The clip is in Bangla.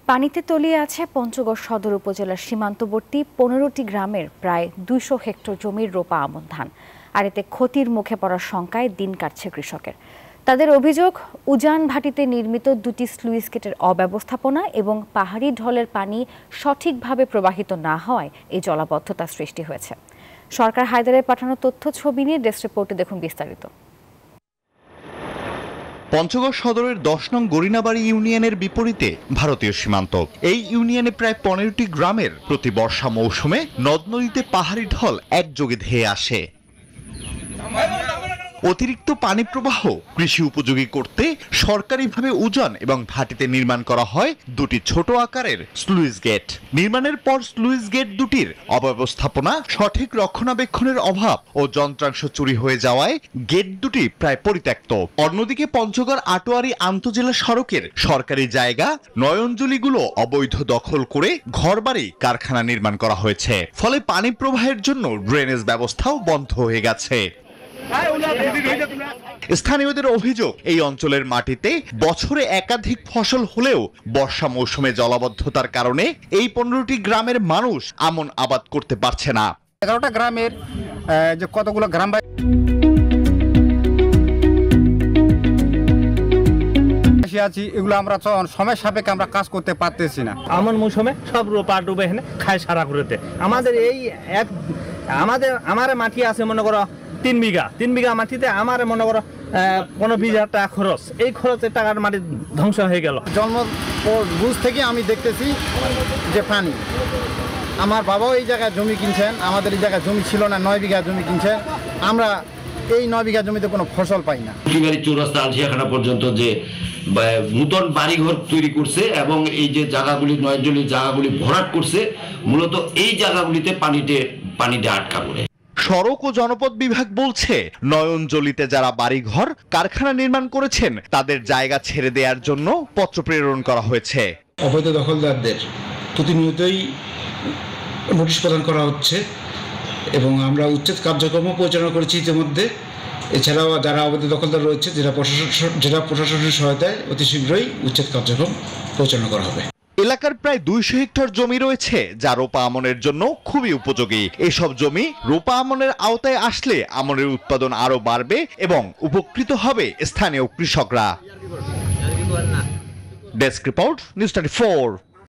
পানিতে তলিয়ে আছে পঞ্চগড় সদর উপজেলার সীমান্তবর্তী ১৫টি গ্রামের প্রায় ২০০ হেক্টর জমির রোপা আমন ধান। আর এতে ক্ষতির মুখে পড়ার শঙ্কায় দিন কাটছে কৃষকের। তাদের অভিযোগ, উজান ভাটিতে নির্মিত দুটি স্লুইস গেটের অব্যবস্থাপনা এবং পাহাড়ি ঢলের পানি সঠিকভাবে প্রবাহিত না হওয়ায় এই জলাবদ্ধতা সৃষ্টি হয়েছে। সরকার হায়দারের পাঠানো তথ্য ছবি নিয়ে ডেস্ক রিপোর্টে দেখুন বিস্তারিত। পঞ্চগড় সদরের ১০ নং গরিনাবাড়ি ইউনিয়নের বিপরীতে ভারতীয় সীমান্ত। এই ইউনিয়নে প্রায় ১৫টি গ্রামের প্রতি বর্ষা মৌসুমে নদ নদীতে পাহাড়ি ঢল একযোগে ধেয়ে আসে। অতিরিক্ত পানি প্রবাহ কৃষি উপযোগী করতে সরকারিভাবে উজান এবং ভাটিতে নির্মাণ করা হয় দুটি ছোট আকারের স্লুইস গেট। নির্মাণের পর স্লুইস গেট দুটির অব্যবস্থাপনা, সঠিক রক্ষণাবেক্ষণের অভাব ও যন্ত্রাংশ চুরি হয়ে যাওয়ায় গেট দুটি প্রায় পরিত্যক্ত। অন্যদিকে পঞ্চগড় আটোয়ারী আন্তজেলা সড়কের সরকারি জায়গা নয়নজলিগুলো অবৈধ দখল করে ঘরবাড়ি, কারখানা নির্মাণ করা হয়েছে। ফলে পানি প্রবাহের জন্য ড্রেনেজ ব্যবস্থাও বন্ধ হয়ে গেছে। স্থানীয়দের অভিযোগ, এই অঞ্চলের মাটিতে বছরে একাধিক ফসল হলেও বর্ষা মৌসুমে জলাবদ্ধতার কারণে এই ১৫টি গ্রামের মানুষ আমন আবাদ করতে পারছে না। ১১টা গ্রামের যে কতগুলো গ্রাম আছি, এগুলো আমরা সময় সাপেক্ষে আমরা কাজ করতে পারতেছি না। আমন মৌসুমে সব রোপা ডুবে এখানে খায় সারা ঘুরেতে। আমাদের এই আমার মাটি আছে মনে করো ৩ বিঘা মাটিতে আমার মনে করো ১৫-২০ টাকা খরচ। এই খরচের টাকার মাটি ধ্বংস হয়ে গেল। জন্ম বুঝ থেকে আমি দেখতেছি যে পানি। আমার বাবাও এই জায়গায় জমি কিনছেন, আমাদের এই জায়গায় জমি ছিল না, ৯ বিঘা জমি কিনছেন। আমরা এই ৯ বিঘা জমিতে কোনো ফসল পাই না। চৌরাস্তা আলসিয়াখানা পর্যন্ত যে নূতন বাড়িঘর তৈরি করছে এবং এই যে জায়গাগুলি নয়নজলির জায়গাগুলি ভরাট করছে, মূলত এই জায়গাগুলিতে পানিতে আটকা পড়ে। সড়ক ও জনপদ বিভাগ বলছে, নয়নজলিতে যারা বাড়িঘর, কারখানা নির্মাণ করেছেন তাদের জায়গা ছেড়ে দেওয়ার জন্য পত্র প্রেরণ করা হয়েছে। অবৈধ দখলদারদের প্রতিনিয়তই নোটিশ প্রদান করা হচ্ছে এবং আমরা উচ্ছেদ কার্যক্রম পরিচালনা করেছি ইতিমধ্যে। এছাড়াও যারা অবৈধ দখলদার রয়েছে, জেলা প্রশাসনের সহায়তায় অতি শীঘ্রই উচ্ছেদ কার্যক্রম পরিচালনা করা হবে। এলাকার প্রায় ২০০ হেক্টর জমি রয়েছে যা রোপা আমনের জন্য খুবই উপযোগী। এসব জমি রোপা আমনের আওতায় আসলে আমনের উৎপাদন আরো বাড়বে এবং উপকৃত হবে স্থানীয় কৃষকরা। Desk report, news 24।